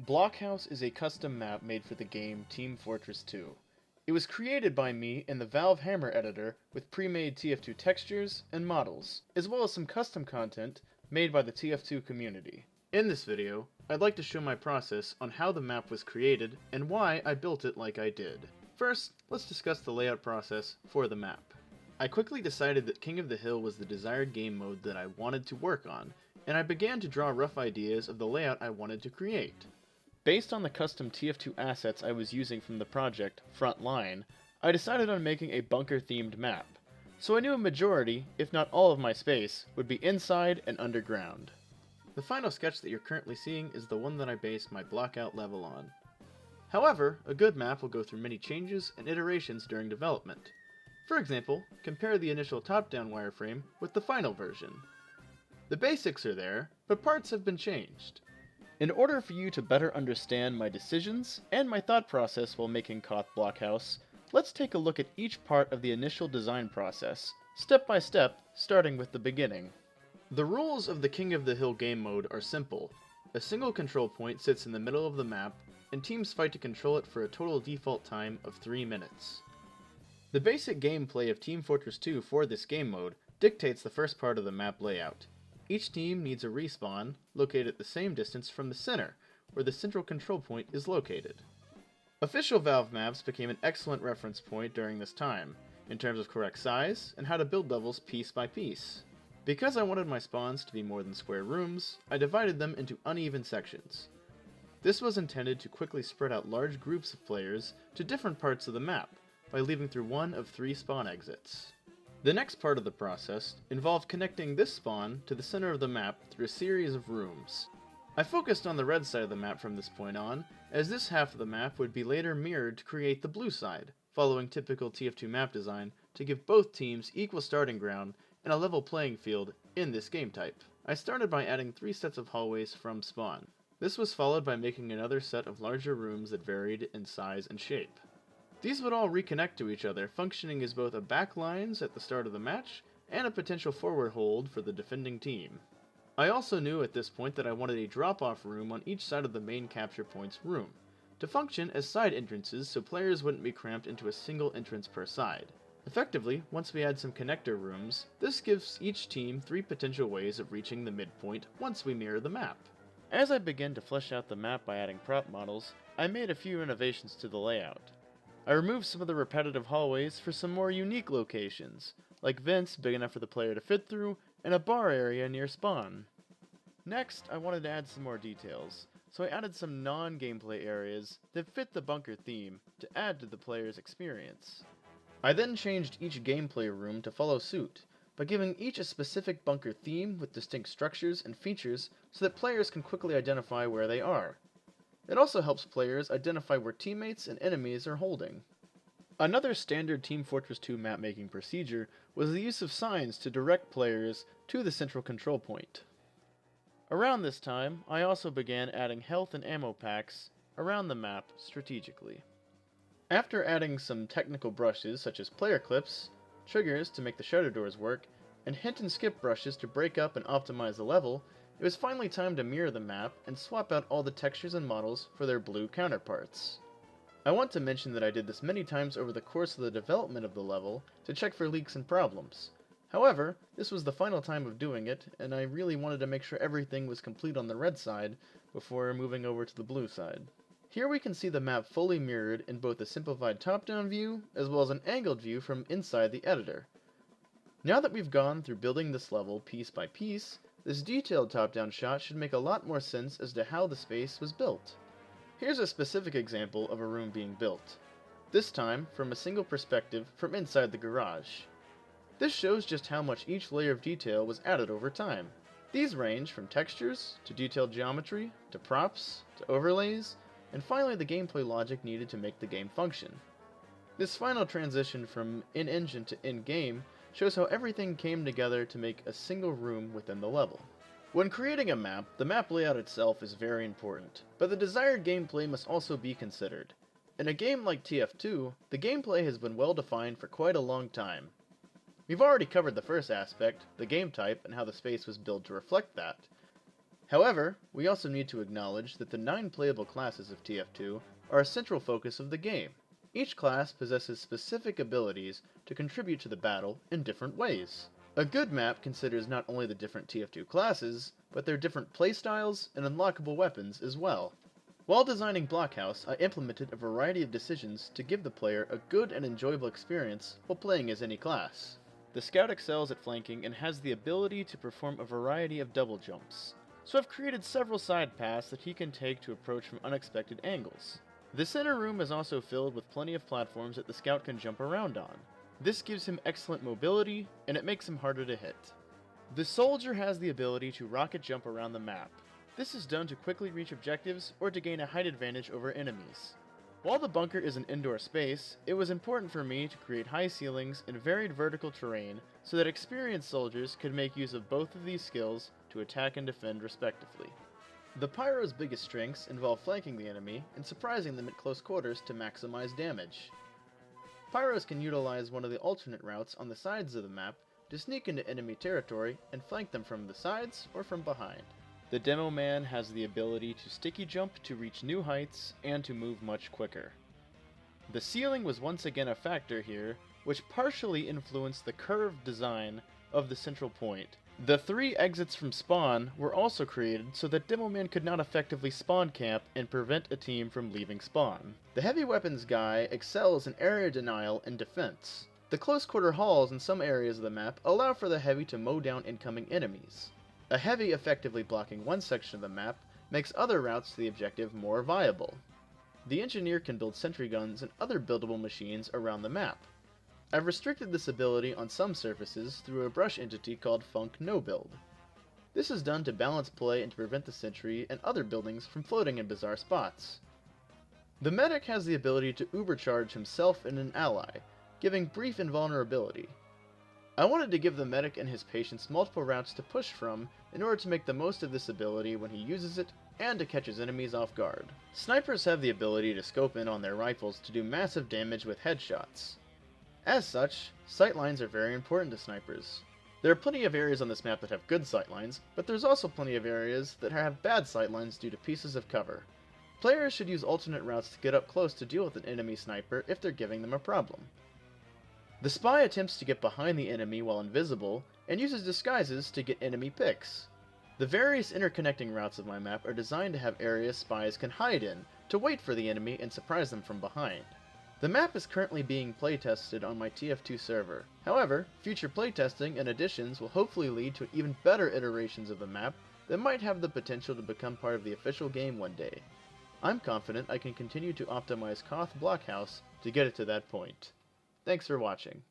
Blockhouse is a custom map made for the game Team Fortress 2. It was created by me in the Valve Hammer editor with pre-made TF2 textures and models, as well as some custom content made by the TF2 community. In this video, I'd like to show my process on how the map was created and why I built it like I did. First, let's discuss the layout process for the map. I quickly decided that King of the Hill was the desired game mode that I wanted to work on, and I began to draw rough ideas of the layout I wanted to create. Based on the custom TF2 assets I was using from the project, Frontline, I decided on making a bunker-themed map, so I knew a majority, if not all of my space, would be inside and underground. The final sketch that you're currently seeing is the one that I based my blockout level on. However, a good map will go through many changes and iterations during development. For example, compare the initial top-down wireframe with the final version. The basics are there, but parts have been changed. In order for you to better understand my decisions and my thought process while making Koth Blockhouse, let's take a look at each part of the initial design process, step by step, starting with the beginning. The rules of the King of the Hill game mode are simple. A single control point sits in the middle of the map, and teams fight to control it for a total default time of 3 minutes. The basic gameplay of Team Fortress 2 for this game mode dictates the first part of the map layout. Each team needs a respawn, located at the same distance from the center, where the central control point is located. Official Valve maps became an excellent reference point during this time, in terms of correct size, and how to build levels piece by piece. Because I wanted my spawns to be more than square rooms, I divided them into uneven sections. This was intended to quickly spread out large groups of players to different parts of the map, by leaving through one of 3 spawn exits. The next part of the process involved connecting this spawn to the center of the map through a series of rooms. I focused on the red side of the map from this point on, as this half of the map would be later mirrored to create the blue side, following typical TF2 map design to give both teams equal starting ground and a level playing field in this game type. I started by adding 3 sets of hallways from spawn. This was followed by making another set of larger rooms that varied in size and shape. These would all reconnect to each other, functioning as both a backlines at the start of the match and a potential forward hold for the defending team. I also knew at this point that I wanted a drop-off room on each side of the main capture point's room, to function as side entrances so players wouldn't be cramped into a single entrance per side. Effectively, once we add some connector rooms, this gives each team 3 potential ways of reaching the midpoint once we mirror the map. As I began to flesh out the map by adding prop models, I made a few innovations to the layout. I removed some of the repetitive hallways for some more unique locations, like vents big enough for the player to fit through, and a bar area near spawn. Next, I wanted to add some more details, so I added some non-gameplay areas that fit the bunker theme to add to the player's experience. I then changed each gameplay room to follow suit, by giving each a specific bunker theme with distinct structures and features so that players can quickly identify where they are. It also helps players identify where teammates and enemies are holding. Another standard Team Fortress 2 map-making procedure was the use of signs to direct players to the central control point. Around this time, I also began adding health and ammo packs around the map strategically. After adding some technical brushes such as player clips, triggers to make the shutter doors work, and hint and skip brushes to break up and optimize the level, it was finally time to mirror the map and swap out all the textures and models for their blue counterparts. I want to mention that I did this many times over the course of the development of the level to check for leaks and problems. However, this was the final time of doing it, and I really wanted to make sure everything was complete on the red side before moving over to the blue side. Here we can see the map fully mirrored in both a simplified top-down view as well as an angled view from inside the editor. Now that we've gone through building this level piece by piece, this detailed top-down shot should make a lot more sense as to how the space was built. Here's a specific example of a room being built, this time from a single perspective from inside the garage. This shows just how much each layer of detail was added over time. These range from textures, to detailed geometry, to props, to overlays, and finally the gameplay logic needed to make the game function. This final transition from in-engine to in-game shows how everything came together to make a single room within the level. When creating a map, the map layout itself is very important, but the desired gameplay must also be considered. In a game like TF2, the gameplay has been well defined for quite a long time. We've already covered the first aspect, the game type, and how the space was built to reflect that. However, we also need to acknowledge that the 9 playable classes of TF2 are a central focus of the game. Each class possesses specific abilities to contribute to the battle in different ways. A good map considers not only the different TF2 classes, but their different playstyles and unlockable weapons as well. While designing Blockhouse, I implemented a variety of decisions to give the player a good and enjoyable experience while playing as any class. The Scout excels at flanking and has the ability to perform a variety of double jumps, so I've created several side paths that he can take to approach from unexpected angles. The center room is also filled with plenty of platforms that the Scout can jump around on. This gives him excellent mobility, and it makes him harder to hit. The Soldier has the ability to rocket jump around the map. This is done to quickly reach objectives or to gain a height advantage over enemies. While the bunker is an indoor space, it was important for me to create high ceilings and varied vertical terrain so that experienced soldiers could make use of both of these skills to attack and defend respectively. The Pyro's biggest strengths involve flanking the enemy and surprising them at close quarters to maximize damage. Pyros can utilize one of the alternate routes on the sides of the map to sneak into enemy territory and flank them from the sides or from behind. The Demo Man has the ability to sticky jump to reach new heights and to move much quicker. The ceiling was once again a factor here, which partially influenced the curved design of the central point. The 3 exits from spawn were also created so that Demo Man could not effectively spawn camp and prevent a team from leaving spawn. The heavy weapons guy excels in area denial and defense. The close quarter halls in some areas of the map allow for the heavy to mow down incoming enemies. A heavy effectively blocking one section of the map makes other routes to the objective more viable. The engineer can build sentry guns and other buildable machines around the map. I've restricted this ability on some surfaces through a brush entity called Funk No Build. This is done to balance play and to prevent the sentry and other buildings from floating in bizarre spots. The medic has the ability to ubercharge himself and an ally, giving brief invulnerability. I wanted to give the medic and his patients multiple routes to push from in order to make the most of this ability when he uses it and to catch his enemies off guard. Snipers have the ability to scope in on their rifles to do massive damage with headshots. As such, sightlines are very important to snipers. There are plenty of areas on this map that have good sightlines, but there's also plenty of areas that have bad sightlines due to pieces of cover. Players should use alternate routes to get up close to deal with an enemy sniper if they're giving them a problem. The spy attempts to get behind the enemy while invisible, and uses disguises to get enemy picks. The various interconnecting routes of my map are designed to have areas spies can hide in, to wait for the enemy and surprise them from behind. The map is currently being playtested on my TF2 server. However, future playtesting and additions will hopefully lead to even better iterations of the map that might have the potential to become part of the official game one day. I'm confident I can continue to optimize Koth Blockhouse to get it to that point. Thanks for watching.